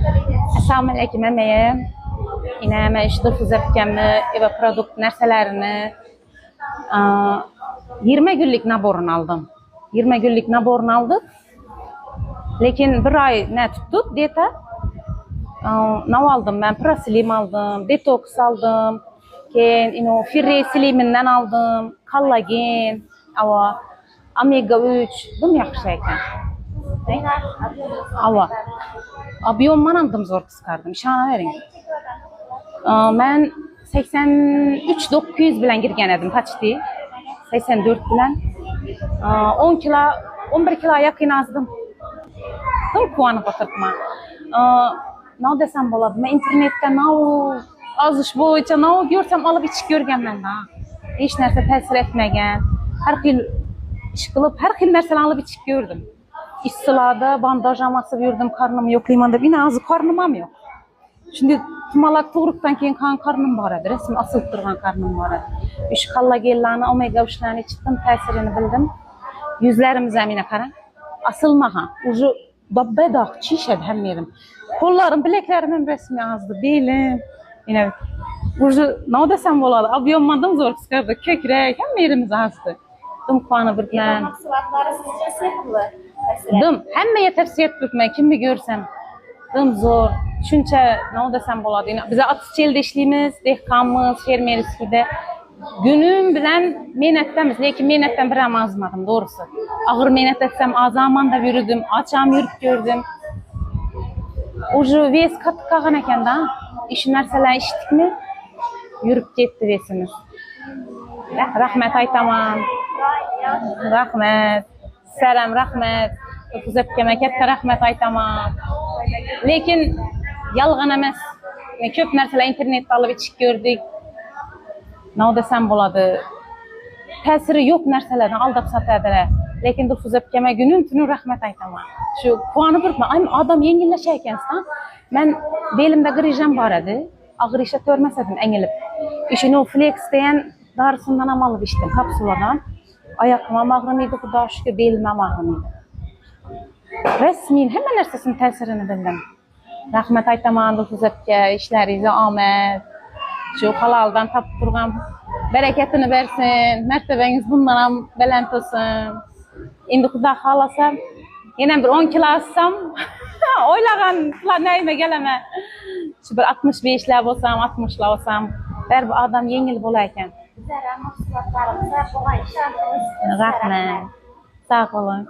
Assalamu alaykum əməyə. Yine mən işdə füzətkəmi, eva produkt nərsələrini 20 günlük naborunu aldım. 20 günlük naborunu aldık. Lakin bir ay ne tuttu diyete. Ne aldım ben? Prasilim aldım, detoks aldım. Ken firre siliminden aldım, kollagen, omega 3. Bum yaxşı ekan. Ava. Abiyomman aldım zor kıskardım. İşana verin. Ben 83-900 bilen girgen edim. Kaçtı? 84 bilen. 10 kilo, 11 kilo yakın azdım. Tam kuanıp oturtma. Ne desem boladı? Ben internette azış boyunca ne görsem alıp içik görgen ben daha. Hiç nerse tesir etmegen. Her yıl iş kılıp her yıl nerse alıp içik gördüm. İstilada bandaj aması gördüm, karnım yok limanda. Yine azı karnım yok. Şimdi tumalak tuğruktan keyin karnım var edi. Resmi asılıp durgan karnım var edi. Üç kollagenlerini, omega 3'lerini içtim, tesirini bildim. Yüzlerim zemine karan. Asılmaha. Ucu babbedak, çişed hem yerim. Kollarım, bileklerimin resmi azdı. Değilim. Yine ucu ne desem boladı. Abiyommadım zor kıskardı. Kökrek hem yerimiz azdı. Dım kuanı bir plan. Mahsulatları sizce sıkılı. Dım. Hemmeye tavsiye etmek kim bir görsem. Dım zor. Çünkü ne desem boladı. Bize atış elde işliyimiz, dehkanımız, fermeriyskide. Günüm bilen menettemiz. Lakin menetten bir ama azmadım doğrusu. Ağır menet etsem azaman da yürüdüm. Açam yürüp gördüm. Ucu ves katı kağın eken da. İşin nerseler işittik mi? Yürüp gitti vesimiz. Rahmet aytamam. Rahmet. Selam rahmet. Kuzepkeme katta rahmet aytamam. Lakin yalğan emas. Köp narsalar internette alıp içik gördük. Ne desem boladı. Tesiri yok narsalarni aldap satadılar. Lakin Fuzepkeme günün tünü rahmet aytamam. Şu puanı bırkma. Adam yengilleşe ekensin. Ben belimde grijam var edi. Ağır işe törmesedim engilip. İşini o flex diyen darısından amalıp içtim kapsuladan. Ayakıma ağrımıydı, Xudoga şükür belimde ağrımıydı. Resmin hemen nersesinin tesirini bildim. Rahmet aytamam Fuzepke, işlerize amet. Şu halaldan tapıp durgan bereketini versin, mertebeniz bundan belent olsun. Şimdi Xudo xolasa yine bir 10 kilo alsam, oylagan neyime geleme. Şu bir 65'ler olsam, 60'lar olsam, her bir adam yengil bolayken. Bizlere mahsulatlarımıza kolay şartımız. Rahmet. Sağ olun.